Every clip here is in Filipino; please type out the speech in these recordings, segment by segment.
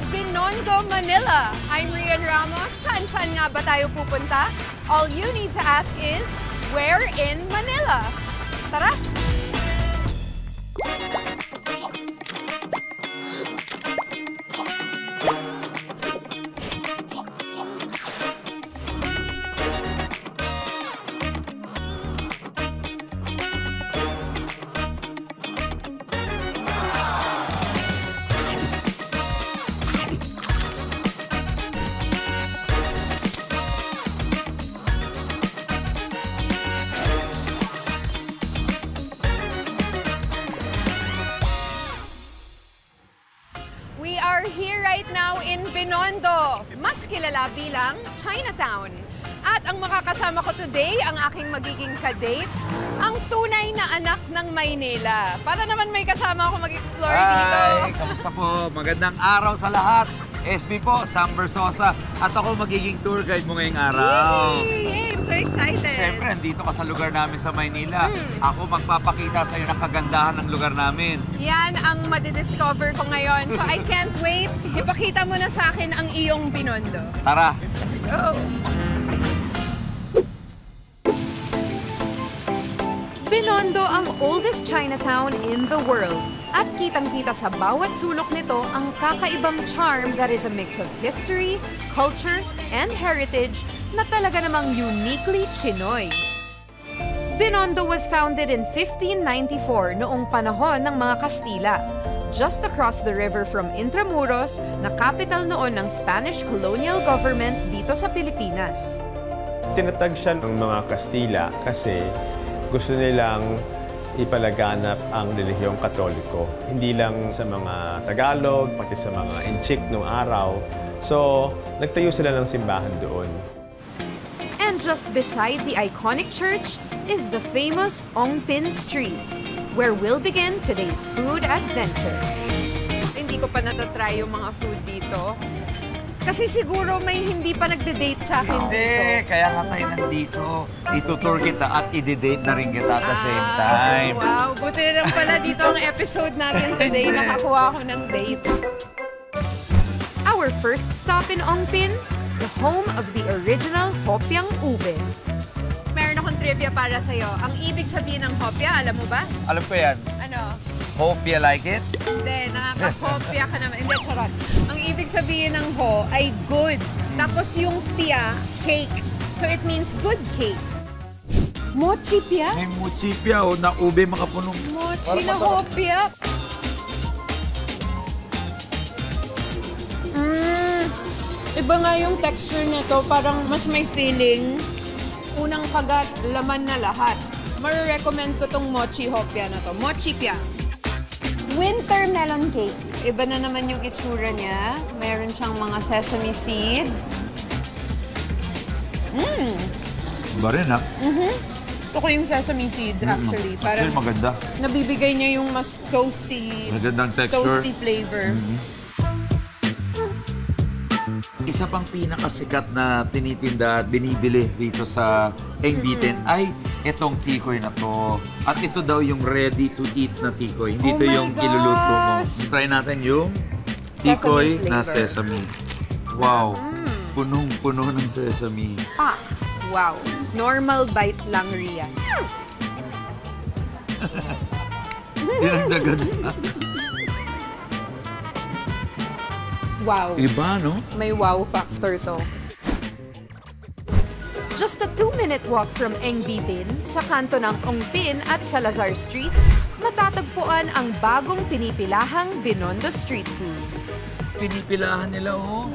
sa Binondo, Manila. I'm Rian Ramos. Saan nga ba tayo pupunta? All you need to ask is, where in Manila? Tara! We are here right now in Binondo, mas kilala bilang Chinatown. At ang makakasama ko today, ang aking magiging kadate, ang tunay na anak ng Maynila. Para naman may kasama ako mag-explore dito. Hi! Kamusta po? Magandang araw sa lahat. SB po, Sam Versosa. At ako magiging tour guide mo ngayong araw. Yay! I'm so excited. Siyempre, andito ka sa lugar namin sa Maynila. Ako magpapakita sa iyo ng kagandahan ng lugar namin. Yan ang madidiscover ko ngayon. So I can't wait. Ipakita mo na sa akin ang iyong Binondo. Tara! Let's go! Binondo ang oldest Chinatown in the world. At kitang-kita sa bawat sulok nito ang kakaibang charm that is a mix of history, culture, and heritage na talaga namang uniquely Chinoy. Binondo was founded in 1594 noong panahon ng mga Kastila, just across the river from Intramuros na capital noon ng Spanish colonial government dito sa Pilipinas. Tinatag siya ng mga Kastila kasi gusto nilang ipalaganap ang relihiyong Katoliko. Hindi lang sa mga Tagalog, pati sa mga Inchik noong araw. So, nagtayo sila ng simbahan doon. And just beside the iconic church is the famous Ongpin Street, where we'll begin today's food adventure. Hindi ko pa natatry yung mga food dito. Kasi siguro may hindi pa nagde-date sa akin dito. Hindi, kaya nga tayo nandito. Itutour kita at i-date na rin kita at the same time. Wow, buti na lang pala dito ang episode natin today. Nakakuha ako ng date. Our first stop in Ongpin, the home of the original Hopiang Ube. Meron akong trivia para sa'yo. Ang ibig sabihin ng hopya, alam mo ba? Alam ko yan. Ano? Hope you like it. Hindi, nakaka-hopya ka naman. Hindi, charot. Ang ibig sabihin ng ho ay good. Tapos yung pia, cake. So it means good cake. Mochi pia? May mochi pia o na ube makapunong. Mochi na hopya. Iba nga yung texture nito. Parang mas may feeling. Unang kagat, laman na lahat. Marirecommend ko tong mochi hopya na to. Mochi pia. Winter melon cake. Iba na naman yung itsura niya. Meron siyang mga sesame seeds. Iba rin, ha? Gusto ko yung sesame seeds, actually. Parang maganda. nabibigay niya yung mas toasty, Magandang texture. toasty flavor. Isa pang pinakasikat na tinitinda at binibili dito sa Engbitin ay itong tikoy na to. At ito daw yung ready-to-eat na tikoy. Hindi ito yung iluluto mo. Try natin yung tikoy na sesame. Wow! Punong-puno ng sesame. Ah, wow. Normal bite lang, Ria. Dinagdagan na. Wow. Iba, no? May wow factor to. Just a 2-minute walk from Engbitin, sa kanto ng Ongpin at Salazar Streets, matatagpuan ang bagong pinipilahang Binondo Street Food. Pinipilahan nila, oh.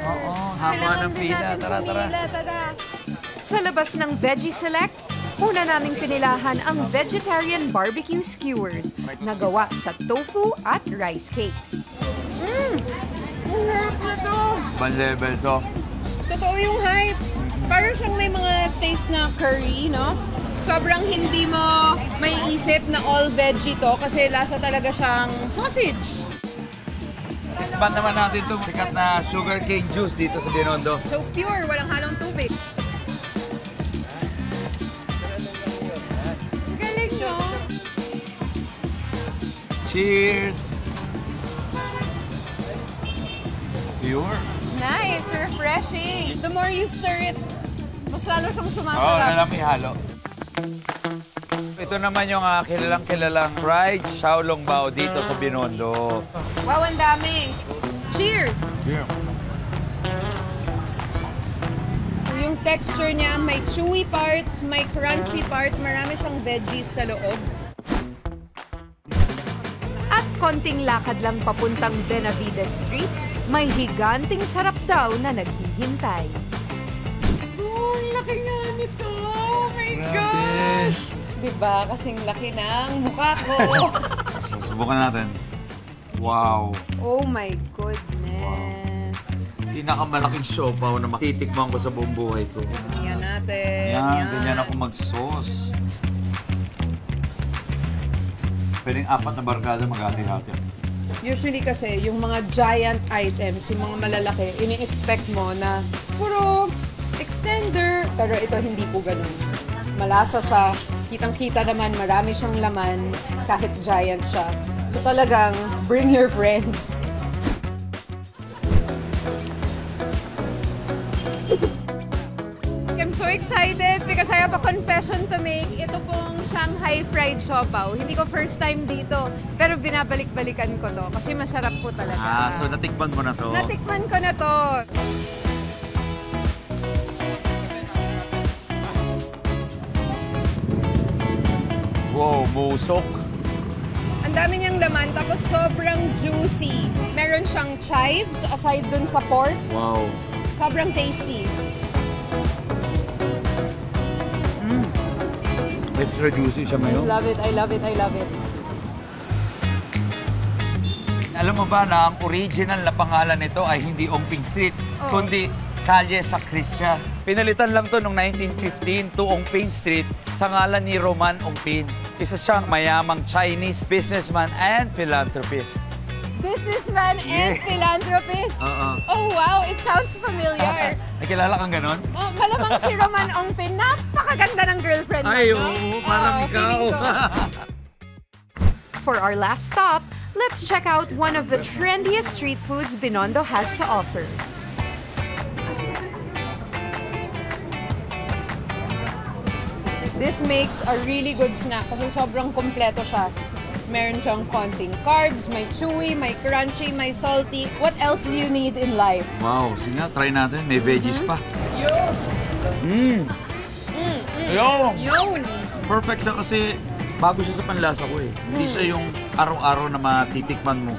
Oo, haba ng pila. Tara, tara. Sa labas ng Veggie Select, una naming pinilahan ang vegetarian barbecue skewers na gawa sa tofu at rice cakes. Ang harap na to! Ibang level to. Totoo yung hype. Parang siyang may mga taste na curry, no? Sobrang hindi mo may isip na all veggie to kasi lasa talaga siyang sausage. Iban naman natin itong sikat na sugarcane juice dito sa Binondo. So pure, walang halong tubig. Galing, no? Cheers! Pure. Nice, refreshing. The more you stir it, mas lalo siyang Oo, sumasarap. alam ihalo. Ito naman yung kilalang fried xiaolongbao dito sa Binondo. Wow, ang dami. Cheers! Cheers. Yung texture niya, may chewy parts, may crunchy parts, marami siyang veggies sa loob. At konting lakad lang papuntang Benavides Street, may higanting sarap daw na naghihintay. Oh, ang laki nga nito! Oh my gosh! Diba? Kasing laki ng mukha ko. So, subukan natin. Wow. Oh my goodness. Pinakamalaking siopaw na matitikman ko sa buong buhay ko. Yan natin. Yan, ganyan ako mag-sauce. Pwedeng 4 na barkada maghati-hati. Usually kasi, yung mga giant items, yung mga malalaki, ini-expect mo na puro extender. Pero ito hindi po ganun. Malasa siya. Kitang-kita naman, marami siyang laman kahit giant siya. So talagang, bring your friends. I'm so excited because I have a confession to make. Ito pong Shanghai fried siopaw. Hindi ko first time dito, pero binabalik-balikan ko to kasi masarap po talaga. So natikman mo na to? Natikman ko na to. Wow, busok. Ang dami niyang laman, tapos sobrang juicy. Meron siyang chives aside dun sa pork. Wow. Sobrang tasty. Extra juicy siya I ngayon. love it, I love it, I love it. Alam mo ba na ang original na pangalan nito ay hindi Ongping Street, kundi Kalye sa Krisya. Pinalitan lang to noong 1915 to Ongping Street sa ngalan ni Roman Ongpin. Isa siyang mayamang Chinese businessman and philanthropist. Businessman and philanthropist. Oh wow, it sounds familiar. Nakilala kang ganon? Oh, malamang si Roman Ongpin, napakaganda ng girlfriend mo, Ay, no? oo, parang ikaw. feeling ko. For our last stop, let's check out one of the trendiest street foods Binondo has to offer. This makes a really good snack kasi sobrang kompleto siya. Meron siyang konting carbs, may chewy, may crunchy, may salty. What else do you need in life? Wow, sige nga, try natin. May veggies pa. Yun! Perfect na kasi bago siya sa panlasa ko eh. Hindi siya yung araw-araw na matitikman mo.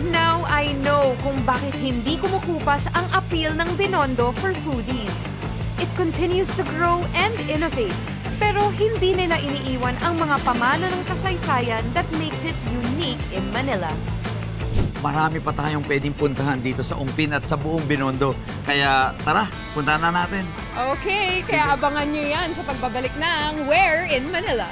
Now I know kung bakit hindi kumukupas ang appeal ng Binondo for foodies. It continues to grow and innovate. Pero hindi nila iniiwan ang mga pamana ng kasaysayan that makes it unique in Manila. Marami pa tayong pwedeng puntahan dito sa Ongpin at sa buong Binondo. Kaya tara, puntahan na natin. Okay, kaya abangan nyo yan sa pagbabalik ng Where in Manila.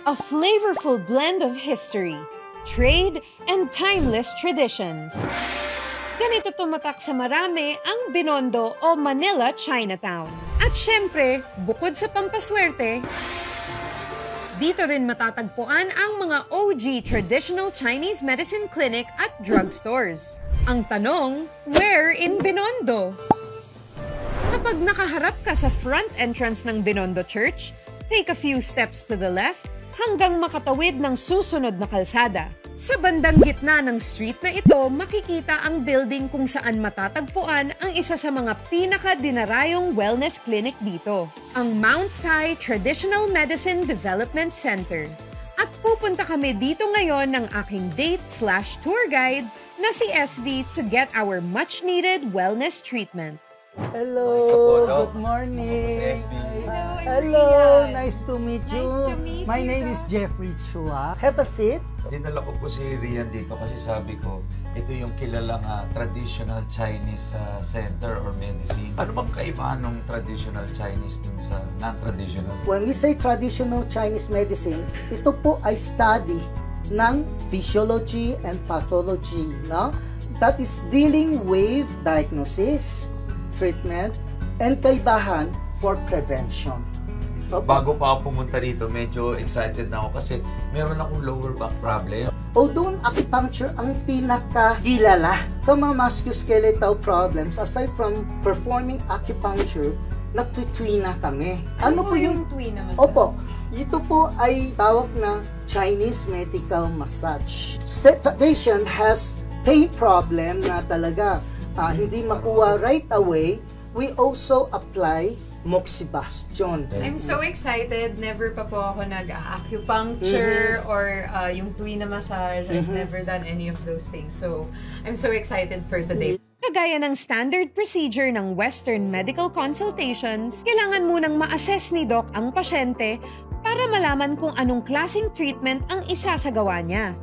A flavorful blend of history, trade, and timeless traditions. Ganito tumatak sa marami ang Binondo o Manila Chinatown. At syempre, bukod sa pampaswerte, dito rin matatagpuan ang mga OG traditional Chinese medicine clinic at drugstores. Ang tanong, where in Binondo? Kapag nakaharap ka sa front entrance ng Binondo Church, take a few steps to the left hanggang makatawid ng susunod na kalsada. Sa bandang gitna ng street na ito, makikita ang building kung saan matatagpuan ang isa sa mga pinaka-dinarayong wellness clinic dito, ang Mount Tai Traditional Medicine Development Center. At pupunta kami dito ngayon ng aking date/tour guide na si SB to get our much-needed wellness treatment. Hello, good morning. Hello, Nice to meet you. Nice to meet My you. name is Jeffrey Chua. Have a seat. Dinala ko po si Rian dito kasi sabi ko, ito yung kilalang traditional Chinese center or medicine. Ano bang kaibahan ng traditional Chinese dun sa non-traditional? When we say traditional Chinese medicine, ito po ay study ng physiology and pathology, no? that is dealing with diagnosis, treatment, and kaibahan for prevention. Bago pa ako pumunta dito, medyo excited na ako kasi meron akong lower back problem. Although acupuncture ang pinakakilala sa mga musculoskeletal problems, aside from performing acupuncture, nagtutwi na kami. Ano po yung twi na massage? Opo, ito po ay tawag na Chinese medical massage. Patient has pain problem na talaga hindi makuha right away, we also apply moxibustion. I'm so excited. Never pa po ako nag-acupuncture or yung twi na massage. I've never done any of those things. So, I'm so excited for today. Kagaya ng standard procedure ng Western medical consultations, kailangan munang ma-assess ni Doc ang pasyente para malaman kung anong klaseng treatment ang isasagawa niya.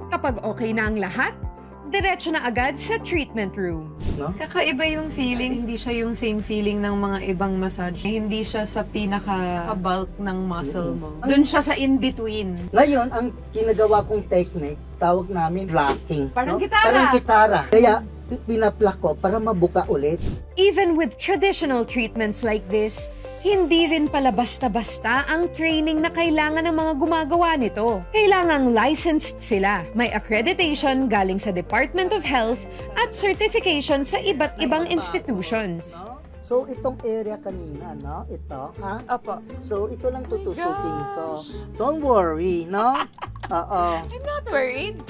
Kapag okay na ang lahat, diretso na agad sa treatment room. No? Kakaiba yung feeling. Hindi siya yung same feeling ng mga ibang massage. Hindi siya sa pinaka-bulk ng muscle mo. Doon siya sa in-between. Ngayon, ang ginagawa kong technique, tawag namin blocking. Parang no? gitara. Parang gitara. Kaya, pinaplak ko para mabuka ulit. Even with traditional treatments like this, hindi rin pala basta-basta ang training na kailangan ng mga gumagawa nito. Kailangang licensed sila, may accreditation galing sa Department of Health at certification sa iba't ibang institutions. No? So, itong area kanina, no? Ito, ha? Opo. So, ito lang tutusukin ko. Don't worry, no? Oo. I'm not worried.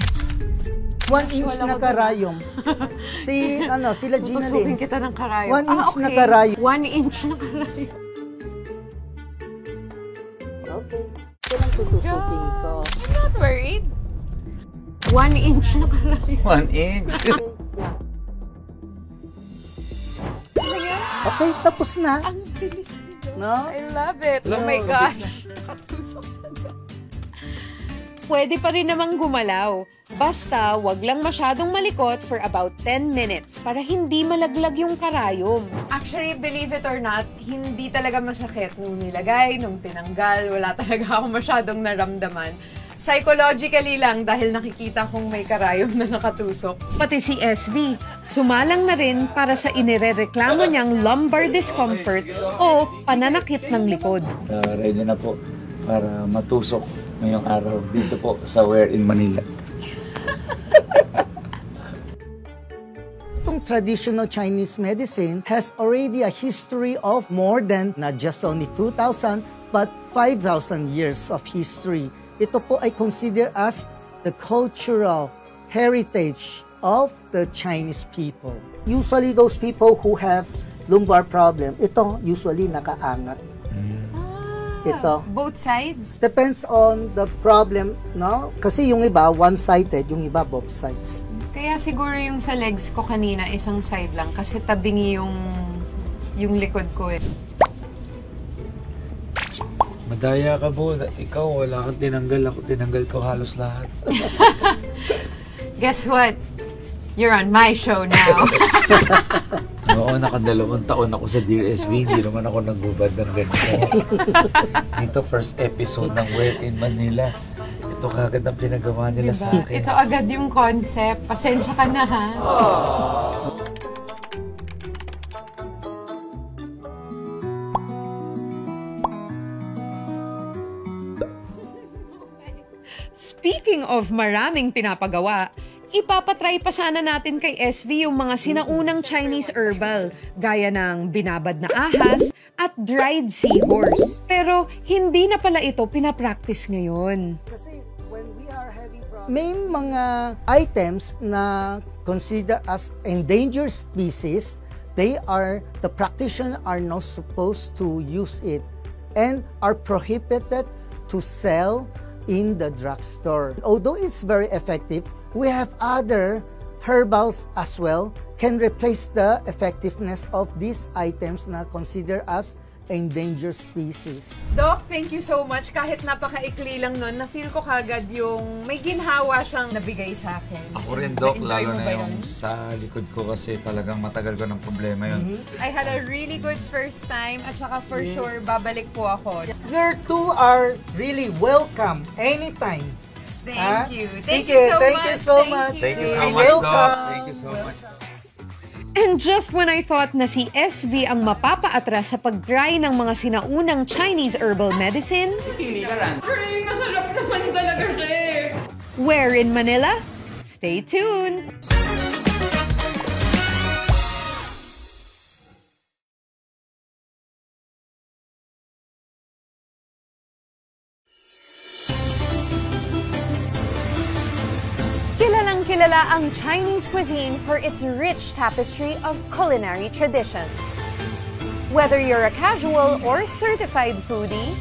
1 inch na karayom. Sila Gina Tutusukin Lynn. kita ng karayom. 1 inch na karayom. 1 inch na karayom. Okay. Ito lang tutusukin ko. I'm not worried. 1 inch na karayom. 1 inch. Okay, tapos na. Ang bilis nito. No? I love it. Oh my gosh. Pwede pa rin namang gumalaw. Basta, wag lang masyadong malikot for about 10 minutes para hindi malaglag yung karayom. Actually, believe it or not, hindi talaga masakit nung nilagay, nung tinanggal. Wala talaga ako masyadong naramdaman. Psychologically lang dahil nakikita kong may karayom na nakatusok. Pati si SV, sumalang na rin para sa inirereklamo niyang lumbar discomfort o pananakit ng likod. Ready na po para matusok ngayong araw dito po sa Where in Manila. Itong traditional Chinese medicine has already a history of more than not just only 2,000 but 5,000 years of history. Ito po ay considered as the cultural heritage of the Chinese people. Usually those people who have lumbar problem, ito usually nakaangat. Ito. Both sides? Depends on the problem, no? Kasi yung iba one-sided, yung iba both sides. Kaya siguro yung sa legs ko kanina, isang side lang kasi tabingi yung likod ko eh. Madaya ka po. Ikaw, wala kang tinanggal. Ako tinanggal ko halos lahat. Guess what? You're on my show now. Oo, nakadalawang taon ako sa Dear SB. Hindi naman ako nagbubad ng ganito. Dito, first episode ng Where in Manila. Ito kagad ang pinagawa nila sa akin. Ito agad yung concept. Pasensya ka na ha. Speaking of maraming pinapagawa, ipapatry pa sana natin kay SV yung mga sinaunang Chinese herbal, gaya ng binabad na ahas at dried seahorse. Pero hindi na pala ito pinapractice ngayon. Kasi when we are having may mga items na considered as endangered species, the practitioners are not supposed to use it and are prohibited to sell in the drugstore. Although it's very effective, we have other herbals as well can replace the effectiveness of these items na considered as endangered species. Doc, thank you so much. Kahit napaka-ikli lang nun, na-feel ko kagad yung may ginhawa siyang nabigay sa akin. Ako rin, Doc, Na-enjoy lalo mo na ba yung yun? sa likod ko kasi talagang matagal ko ng problema yun. I had a really good first time at saka for sure babalik po ako. You two are really welcome anytime Thank you. Sige, Thank you so thank much. you so much. Thank you so Thank much, you. Doc. Thank you so much. And just when I thought na si SV ang mapapaatras sa pag-try ng mga sinaunang Chinese herbal medicine, Ay, masarap naman talaga siya eh. where in Manila? Stay tuned! Kilalang-kilala ang Chinese cuisine for its rich tapestry of culinary traditions. Whether you're a casual or certified foodie,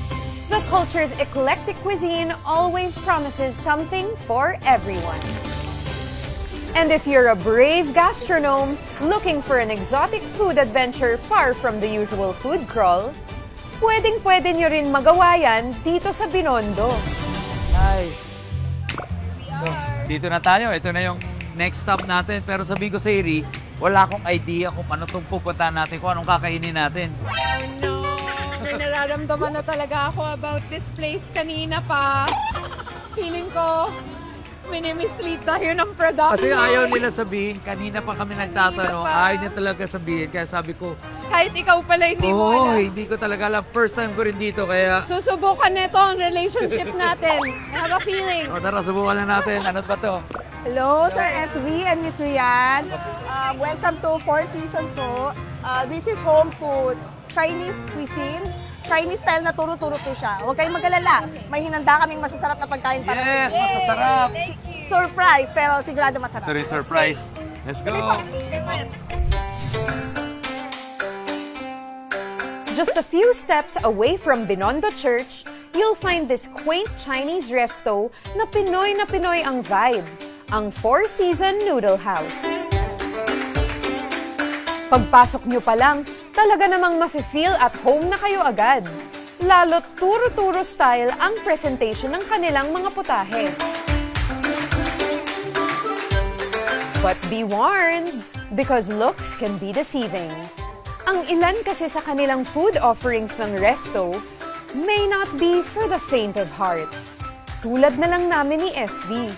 the culture's eclectic cuisine always promises something for everyone. And if you're a brave gastronome looking for an exotic food adventure far from the usual food crawl, pwedeng-pwede nyo rin magawa yan dito sa Binondo. Hi. So, dito na tayo. Ito na yung next stop natin. Pero sabihin ko sa Iri, wala akong idea kung ano itong pupuntahan natin, kung anong kakainin natin. Oh no, may nararamdaman na talaga ako about this place kanina pa. Feeling ko, minimislead tayo ng production. Kasi ayaw nila sabihin, kanina pa kami nagtatanong, Kanina pa. ayaw niya talaga sabihin. Kaya sabi ko, Kahit ikaw pala hindi mo alam. hindi ko talaga alam. First time ko rin dito, kaya... Susubukan nito ang relationship natin. I have a feeling. O tara, subukan na natin. Ano ba to? Hello, Sir FV and Miss Rian. Welcome to Four Seasons po. This is home food, Chinese cuisine. Chinese style na turo-turo po siya. Huwag kayong mag-alala. May hinanda kaming masasarap na pagkain para Yes, sa inyo. masasarap. Surprise, pero sigurado masarap. Ito rin surprise. Let's go. Just a few steps away from Binondo Church, you'll find this quaint Chinese resto na Pinoy ang vibe, ang Four Seasons Noodle House. Pagpasok nyo pa lang, talaga namang mafe-feel at home na kayo agad. Lalo't turo-turo style ang presentation ng kanilang mga putahe. But be warned, because looks can be deceiving. Ang ilan kasi sa kanilang food offerings ng resto may not be for the faint of heart. Tulad na lang namin ni SV.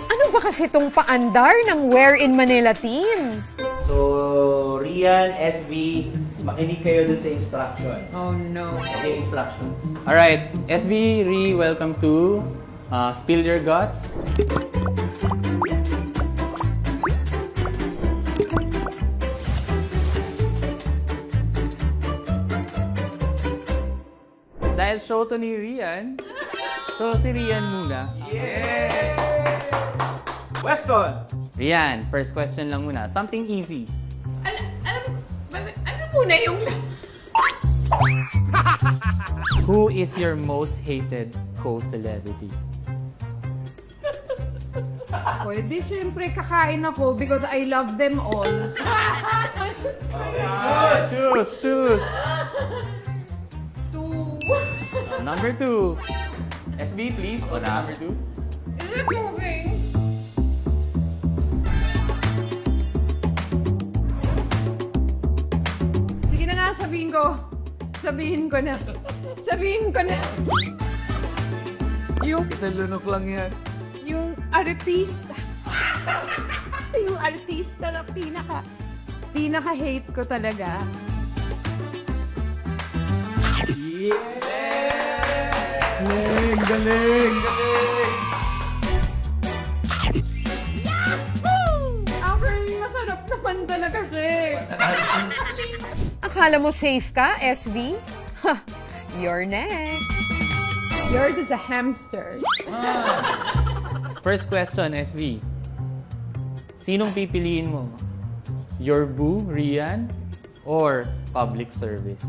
Ano ba kasi tong paandar ng Where in Manila team? So, Rian, SB, makinig kayo dun sa instructions. Oh no. Okay, instructions. Alright, SB, Ri, welcome to Spill Your Guts. Dahil show to ni Rian, so si Rian muna. Weston! Rian, first question lang muna. Something easy. Ano muna yung... Who is your most hated co-celebrity? Pwede, syempre, kakain ako because I love them all. Choose! Two. Number 2. SB, please. Number 2. Is it moving? Sige na nga, sabihin ko. Sabihin ko na. Isang lunok lang yan. Yung artista. Yung artista na pinaka-hate ko talaga. Galing! Actually, masarap naman talaga siya. Akala mo safe ka, SV? Ha, you're next. Yours is a hamster. First question, SB. Sinong pipiliin mo? Your boo, Rian, or public service?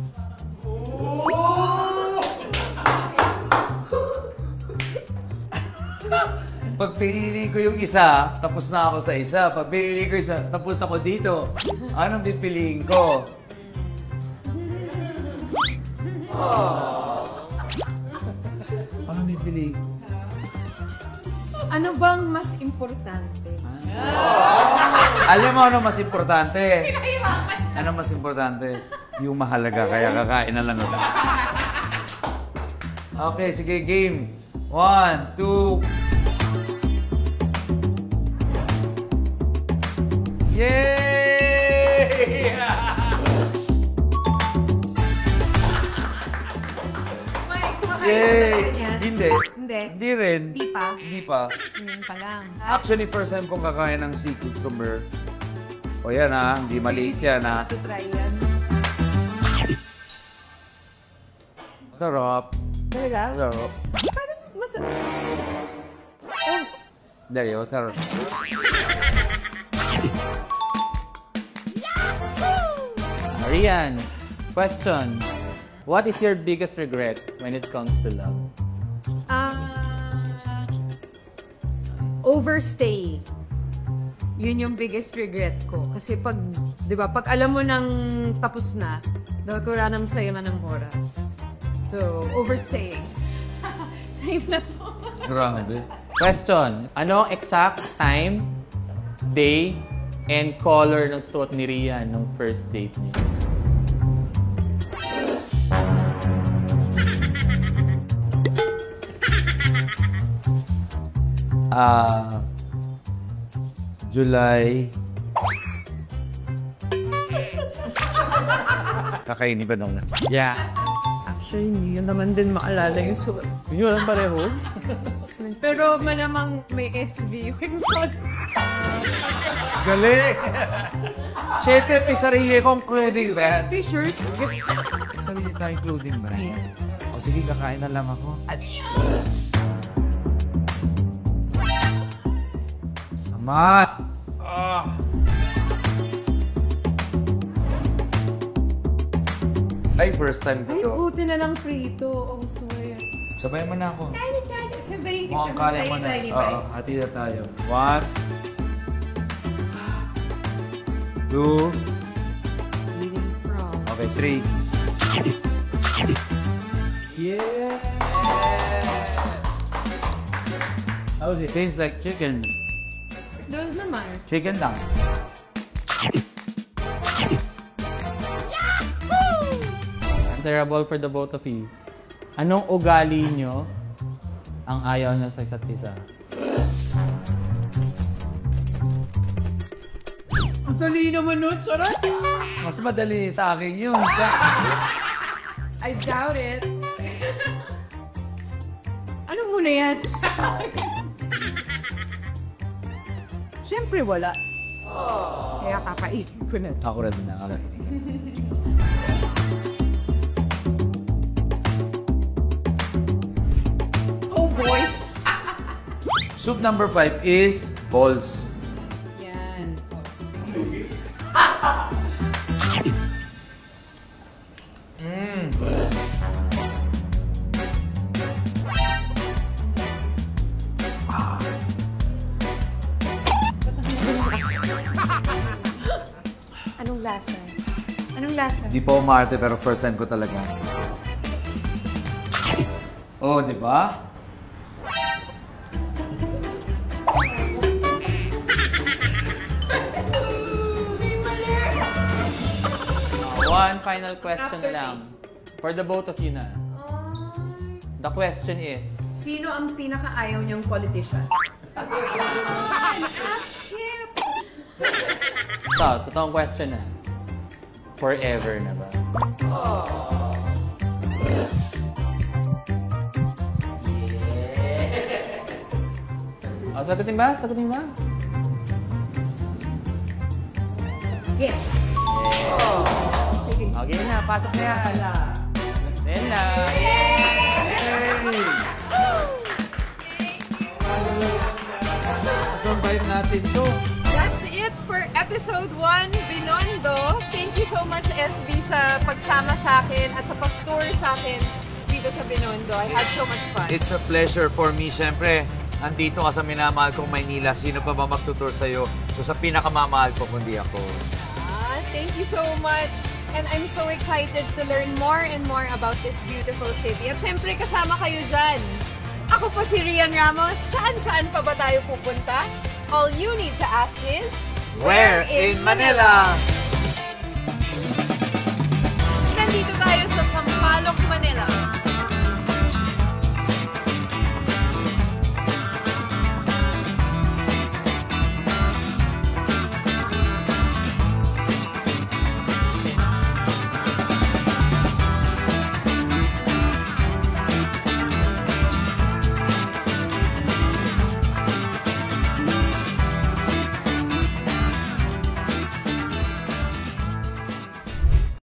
Pag pinili ko yung isa, tapos na ako sa isa. Pag pinili ko isa, tapos ako dito. Anong pipiliin ko? Anong pipiliin ko? Ano bang mas importante? Alam mo ano mas importante? Ano mas importante? Yung mahalaga, kaya kakain na lang ako. Okay, sige, game. 1, 2... Yay! Mike, kumakain Yay! ka ba ganyan? Hindi. Hindi. Hindi rin. Di pa? Hindi pa. Ngayon pa lang. Actually, first time kong kakain ng sea cucumber. O yan ha, hindi maliit yan ha. To try yan. Sarap. Talaga? Sarap. Parang mas... There you go, sarap. Rian, question. What is your biggest regret when it comes to love? Overstay. Yun yung biggest regret ko. Kasi pag, di ba, pag alam mo nang tapos na, dapat wala nang sayang ng oras. So, overstaying. Same na to. Grabe. Question. Ano ang exact time, day, and color ng suot ni Rian nung first date niya? July. Kakainin ba nung? Yeah. Actually, hindi yun naman din maalala yung suot. Yun lang pareho? Pero malamang may SB yung suot. Galing! Siyempre, may sarili kong clothing brand. SB shirt. Sarili tayong clothing brand. O sige, kakain na lang ako. Sama! Ay, first time Ay, ko to. buti na lang prito. Ang suya. Sabay mo na ako. Tiny. Sabayin kita. Mukhang kaya mo na. Tiny, Oo, hati na tayo. 1, 2, Eating from. okay, 3. Yeah! How was it? Tastes like chicken. Doon naman. Chicken lang. Answerable for the both of you. Anong ugali nyo ang ayaw nyo sa isa't isa? Ang dali naman nun, sarap. Mas madali sa akin yun. I doubt it. Ano muna yan? Siyempre wala. Kaya kakainin ko na. Ako rin na kakainin. Oh boy! Soup number 5 is balls. Yan. Anong lasa? Anong lasa? Di pa umarte pero first time ko talaga. Oh, di ba? One final question na lang. For the both of you na. The question is, Sino ang pinaka-ayaw niyang politician? Ask him! ito, totoong question na. Forever na ba? Oh, sagutin ba? Sagutin ba? Yes. Okay na, pasok na yan. Then na. Survive natin to. That's it for episode 1, Binondo. Thank you so much, SB, sa pagsama sa akin at sa pag-tour sa akin dito sa Binondo. I had so much fun. It's a pleasure for me. Siyempre, andito ka sa minamahal kong Maynila. Sino pa ba magtutur sa'yo? So, sa pinakamamahal ko, kundi ako. Thank you so much. And I'm so excited to learn more and more about this beautiful city. At syempre, kasama kayo dyan. Ako po si Rian Ramos. Saan-saan pa ba tayo pupunta? All you need to ask is... Where in Manila? Nandito tayo sa Sampaloc, Manila.